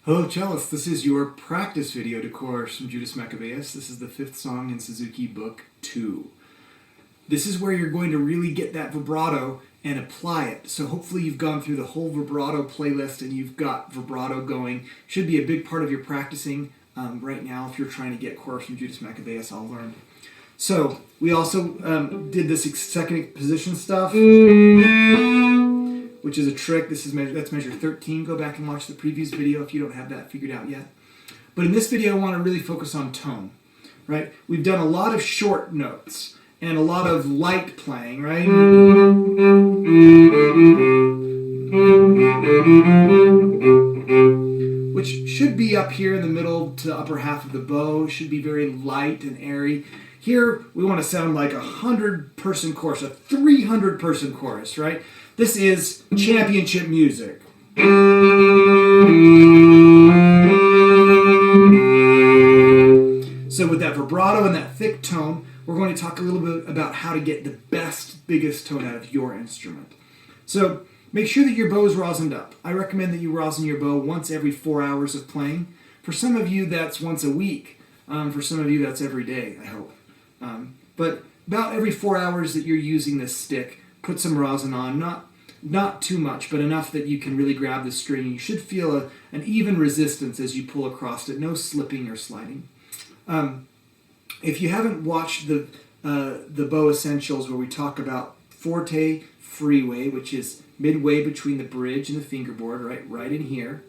Hello cellists, this is your practice video to course from Judas Maccabaeus. This is the 5th song in Suzuki Book 2. This is where you're going to really get that vibrato and apply it. So hopefully you've gone through the whole vibrato playlist and you've got vibrato going. Should be a big part of your practicing right now if you're trying to get course from Judas Maccabaeus all learned. So we also did this second position stuff, which is a trick. That's measure 13. Go back and watch the previous video if you don't have that figured out yet. But in this video, I want to really focus on tone, right? We've done a lot of short notes and a lot of light playing, right? Which should be up here in the middle to upper half of the bow. Should be very light and airy. Here, we want to sound like a 100-person chorus, a 300-person chorus, right? This is championship music. So with that vibrato and that thick tone, we're going to talk a little bit about how to get the best, biggest tone out of your instrument. So make sure that your bow is rosined up. I recommend that you rosin your bow once every 4 hours of playing. For some of you, that's once a week. For some of you, that's every day, I hope. But about every 4 hours that you're using this stick, put some rosin on, not too much, but enough that you can really grab the string. You should feel an even resistance as you pull across it, no slipping or sliding. If you haven't watched the Bow Essentials where we talk about forte freeway, which is midway between the bridge and the fingerboard, right in here,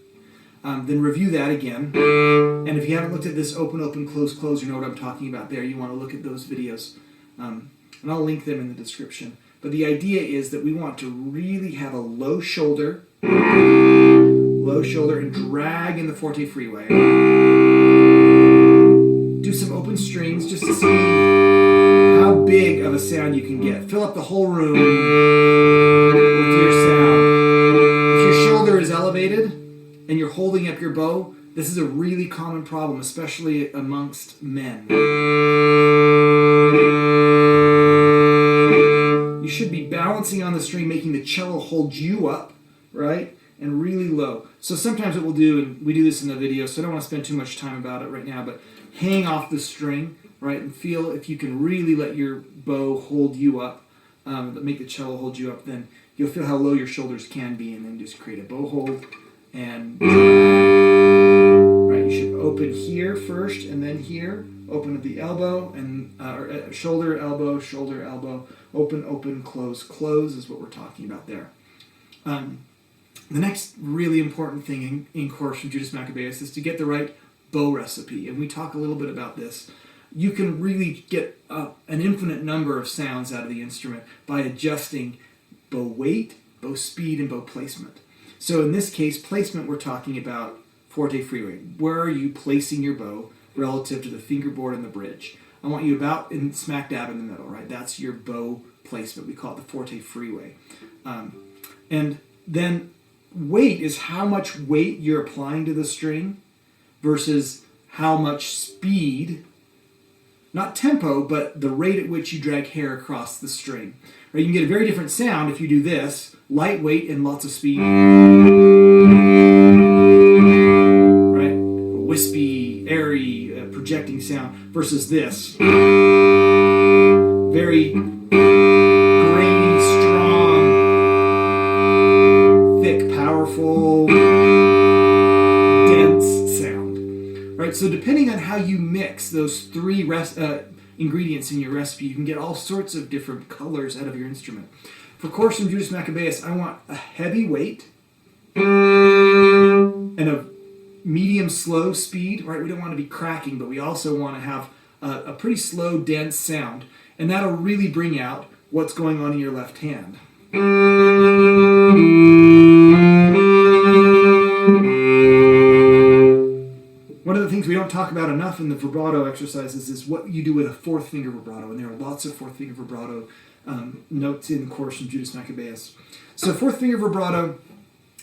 then review that again. And if you haven't looked at this open, open, close, close, you know what I'm talking about there. You want to look at those videos. And I'll link them in the description. But the idea is that we want to really have a low shoulder and drag in the forte freeway. Do some open strings just to see how big of a sound you can get. Fill up the whole room with your sound. If your shoulder is elevated and you're holding up your bow, this is a really common problem, especially amongst men. You should be balancing on the string, making the cello hold you up, right? And really low. So sometimes what we'll do, and we do this in the video, so I don't want to spend too much time about it right now, but hang off the string, right? And feel if you can really let your bow hold you up, make the cello hold you up, then you'll feel how low your shoulders can be, and then just create a bow hold and right. You should open here first, and then here. Open at the elbow and shoulder, elbow, open, open, close, close is what we're talking about there. The next really important thing in course from Judas Maccabaeus is to get the right bow recipe, and we talk a little bit about this. You can really get an infinite number of sounds out of the instrument by adjusting bow weight, bow speed, and bow placement. So in this case, placement, we're talking about forte freeway. Where are you placing your bow relative to the fingerboard and the bridge? I want you about in smack dab in the middle, right? That's your bow placement. We call it the forte freeway. And then weight is how much weight you're applying to the string versus how much speed, not tempo, but the rate at which you drag hair across the string. Right? You can get a very different sound if you do this, lightweight and lots of speed. Right? A wispy, airy, projecting sound versus this. Very grainy, strong, thick, powerful, dense sound. Right? So depending on how you mix those three ingredients in your recipe, you can get all sorts of different colors out of your instrument. For course from Judas Maccabaeus, I want a heavy weight and a medium slow speed, right? We don't want to be cracking, but we also want to have a pretty slow, dense sound, and that'll really bring out what's going on in your left hand. One of the things we don't talk about enough in the vibrato exercises is what you do with a fourth finger vibrato, and there are lots of fourth finger vibrato notes in the course from Judas Maccabaeus. So fourth finger vibrato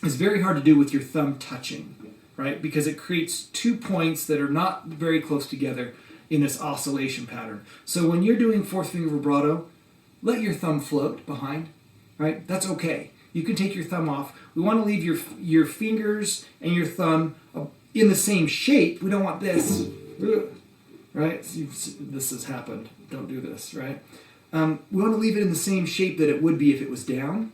is very hard to do with your thumb touching, right? Because it creates 2 points that are not very close together in this oscillation pattern. So when you're doing fourth finger vibrato, let your thumb float behind, right? That's okay. You can take your thumb off. We want to leave your fingers and your thumb in the same shape. We don't want this, right? This has happened. Don't do this, right? We want to leave it in the same shape that it would be if it was down,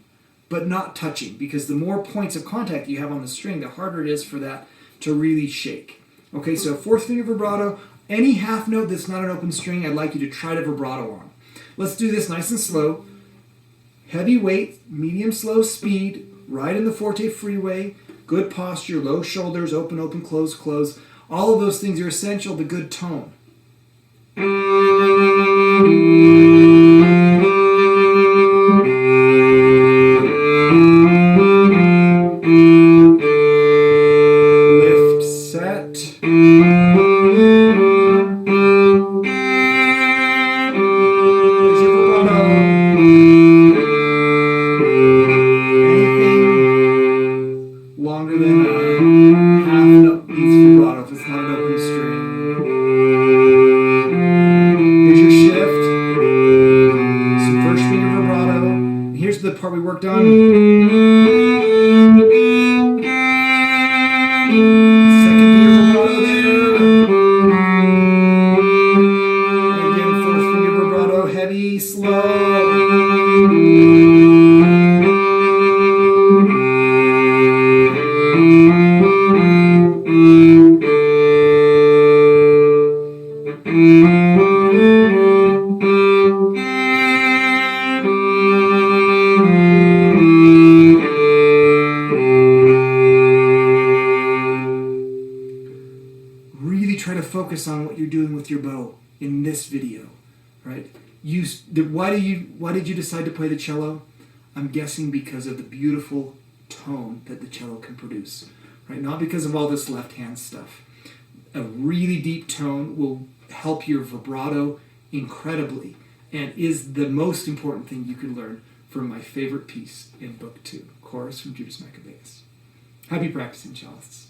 but not touching, because the more points of contact you have on the string, the harder it is for that to really shake. Okay, so fourth finger vibrato. Any half note that's not an open string, I'd like you to try to vibrato on. Let's do this nice and slow. Heavy weight, medium slow speed, right in the forte freeway, good posture, low shoulders, open, open, close, close. All of those things are essential to good tone. Lift, set. There's your vibrato. Anything longer than a half note needs vibrato if it's not an open string. Here's your shift. Some first finger vibrato. And here's the part we worked on. Second finger vibrato there. And again, fourth finger vibrato, heavy, slow. Really try to focus on what you're doing with your bow in this video, right? Why did you decide to play the cello? I'm guessing because of the beautiful tone that the cello can produce, right? Not because of all this left hand stuff. A really deep tone will help your vibrato incredibly, and is the most important thing you can learn from my favorite piece in Book 2, Chorus from Judas Maccabaeus. Happy practicing, cellists.